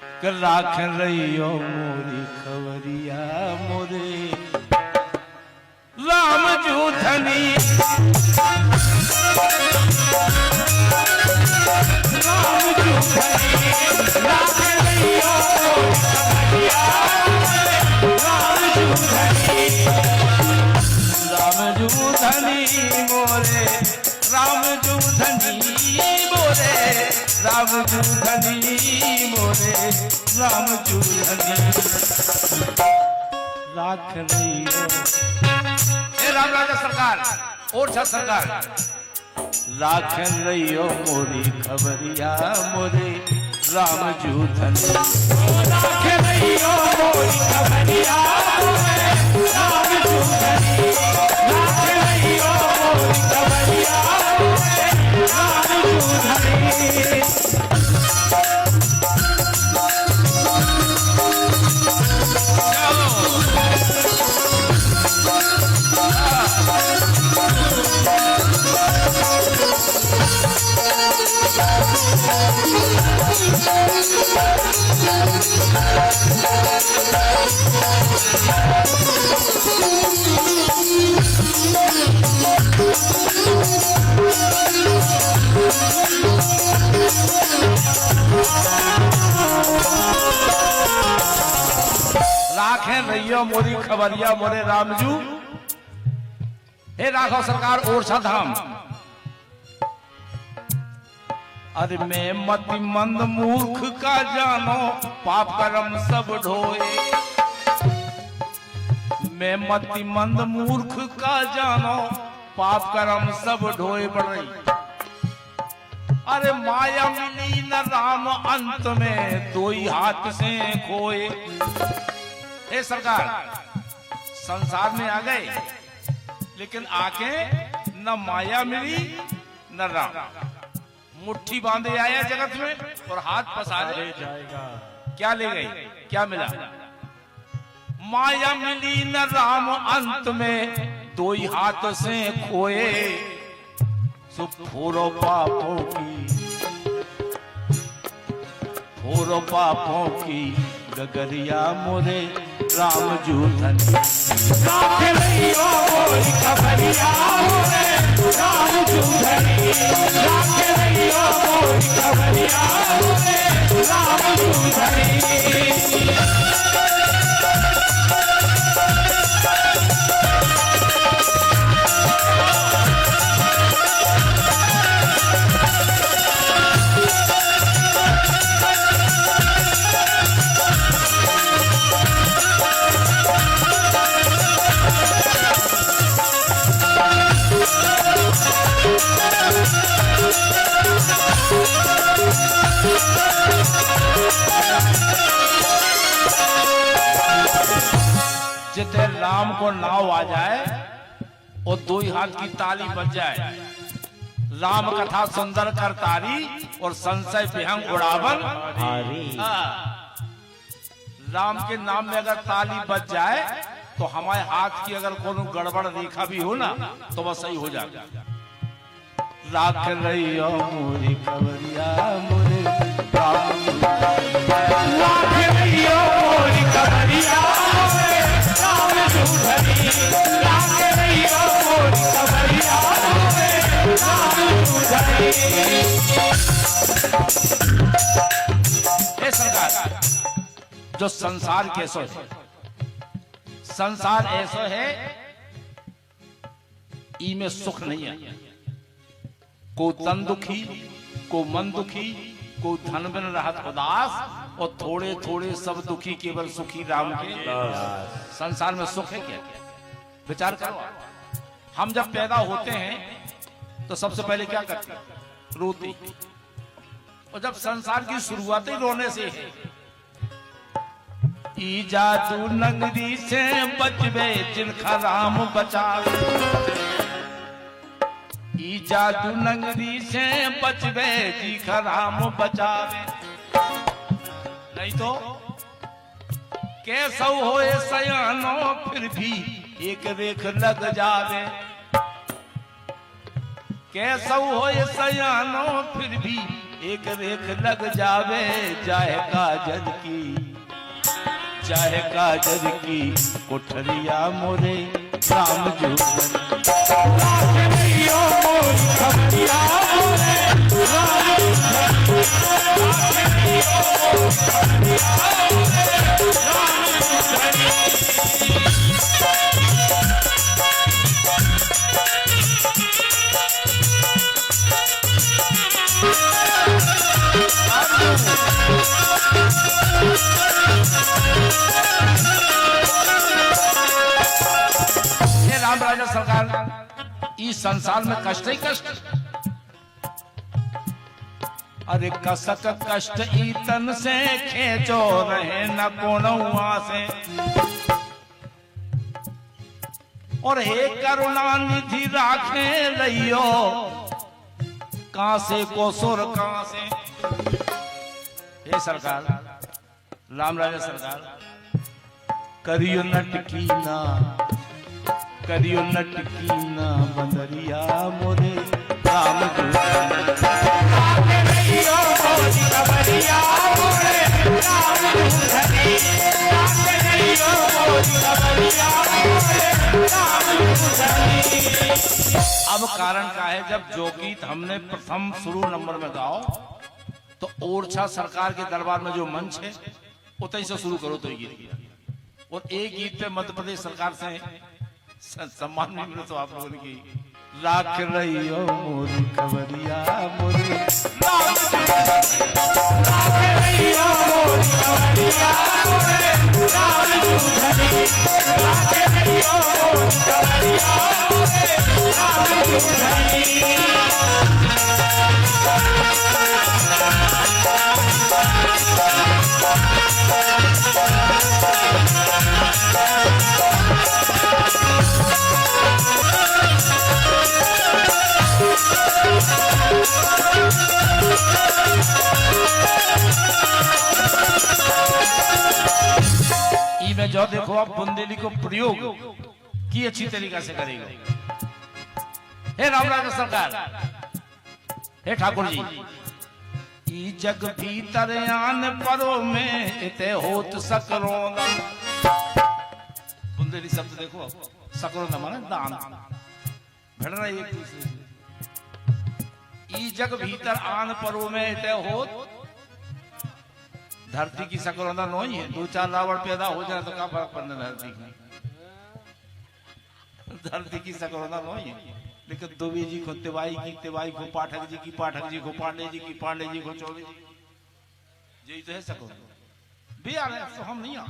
राख रहियो मोरी खबरिया मोरे राम जू धनी राम जू धनी राख रहियो खबरिया राम जू धनी राम जू धनी मोरे राम जू धनी मोरे राम जू धनी मोरे राम जू धनी राख रहियो ए राम राजा सरकार ओरछा सरकार राख रहियो मोरी खबरिया मोरे राम जू धनी राख रहियो मोरी खबरिया मोरे राम जू धनी राख रहियो मोरी खबरिया मोरे राम जू धनी राखे रहियो मोरी खबरिया मोरे रामजू हे राघव सरकार ओरछा धाम अरे मैं मति मंद मूर्ख का जानो पाप कर्म सब ढोए मैं मति मंद मूर्ख का जानो पाप कर्म सब ढोए बढ़ई अरे माया मिली न राम अंत में दो ही हाथ से खोए हे सरकार संसार में आ गए लेकिन आके न माया मिली न राम मुट्ठी बांधे आया जगत में और हाथ पसारे जाएगा क्या ले गए क्या मिला माया मिली न राम अंत में दो ही हाथ से खोए फोरो पापों की गगरिया मोरे राम जू धनी राख रहियो मोरी खबरिया मोरे राम जू धनी राख रहियो मोरी खबरिया मोरे राम जू धनी जितने राम को नाव आ जाए और दो ही हाथ की ताली बज जाए राम कथा सुंदर कर तारी और संशय विहंग उड़ावन राम के नाम में अगर ताली बज जाए तो हमारे हाथ की अगर कोई गड़बड़ रेखा भी हो ना तो वह सही हो जाए राख रहियो मोरी खबरिया मोरे राख रहियो मोरी खबरिया मोरे राम जू धनी राख रहियो मोरी खबरिया मोरे राम जू धनी ए सरकार जो संसार कैसो है संसार ऐसा है इमें सुख नहीं है को तन दुखी को मन दुखी को धन बिन रहत उदास और थोड़े थोड़े सब दुखी केवल सुखी राम के संसार में सुख है क्या विचार करो हम जब पैदा होते हैं तो सबसे पहले क्या करते हैं रोते और जब संसार की शुरुआत ही रोने से है ई जादू नगरी से बचवे जिनका राम बचावे ई जादू नगरी से बचवे जिनका राम बचावे नहीं तो कैसा होए सयानो फिर भी एक रेख लग जावे कैसा होए सयानो फिर भी एक रेख लग जावे जाए काजल की, चाहे काजल की कोठरिया मोरे राम जो राम राजा सरकार इस संसार में कष्ट ही कष्ट। अरे कसक कष्ट ईतन से खेचो रहे न कोणुआ से, और हे करुणा निधि राखे रहियो कासे को सुर कासे। हे सरकार, राम राजा सरकार, करियो नटकी ना, करियो नटकी ना बंदरिया मोरे राम अब कारण का है, जब जो गीत हमने प्रथम शुरू नंबर में गाओ तो ओरछा सरकार के दरबार में जो मंच है उतई से शुरू करो तो ये गीत, और एक गीत पे मध्य प्रदेश सरकार से सम्मान भी मिले तो आप लोगों की राख रही हो मोरी खबरिया मोरी राख रही हो मोरी खबरिया मोरे राम दूधनी, राख रही हो मोरी खबरिया मोरे राम दूधनी। में जो देखो आप बुंदेली को प्रयोग की अच्छी तरीका से करेगा। हे राम राजा सरकार, हे ठाकुर जी, ई जग भीतर आन परो में इते होत सकरों। बुंदेली शब्द देखो, सकरों माने दान भड़ रहा है एक दूसरे से। ई जग भीतर आन परो में इते होत, धरती की सकरोंदा नहीं है, दो चार रावण पैदा हो जाए तो क्या फर्क पड़ना धरती की, धरती की सकरोंदा नहीं है। लेकिन दुबे जी को तिवाई की, तिवाई को पाठक जी की, पाठक जी को पांडे जी की, पांडे जी को चौबे जी, यही तो है सकरोंदा। भी आ रहे तो हम नहीं आ।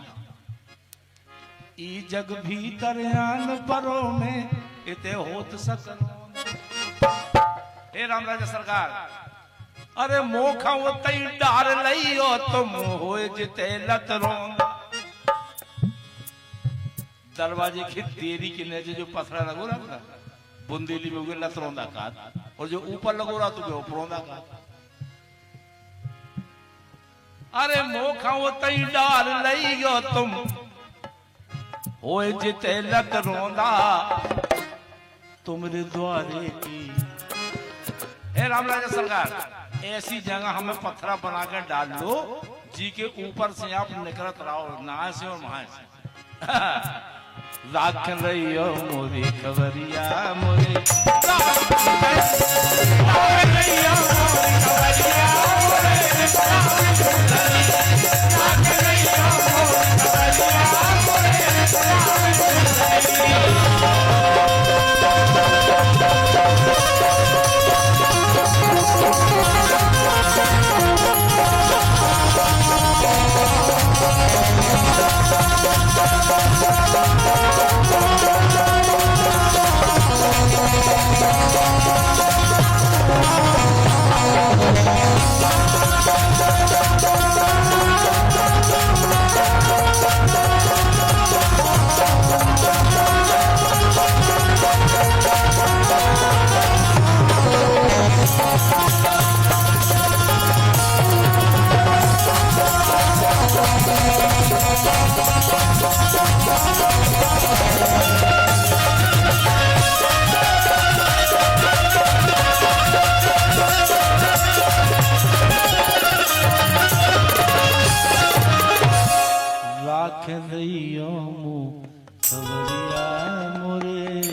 ई जग भीतर आन परो में इते होत सकरोंदा। हे राम राजा सरकार, अरे मोखा वो तई डार लइयो तुम होए जिते लतरों। दरवाजे की देरी के नीचे जो पथरा लगो रहा बुंदेली में उगे लतरोंदा का, और जो ऊपर लगो रहा तो उपरोंदा का। अरे मोखा वो तई डार लइयो तुम होए जिते लतरोंदा, तुमरे द्वारे की। हे राम राजा सरकार, ऐसी जगह हमें पत्थरा बनाकर डाल लो जी के ऊपर से आप निकलत रहो नहा से और वहां से। राख रही हो मोरी खबरिया मोरे राख रही हो मोरी खबरिया मोरे राख रही हो मोरी खबरिया मोरे आखे दैयो मु खबरिया मोरे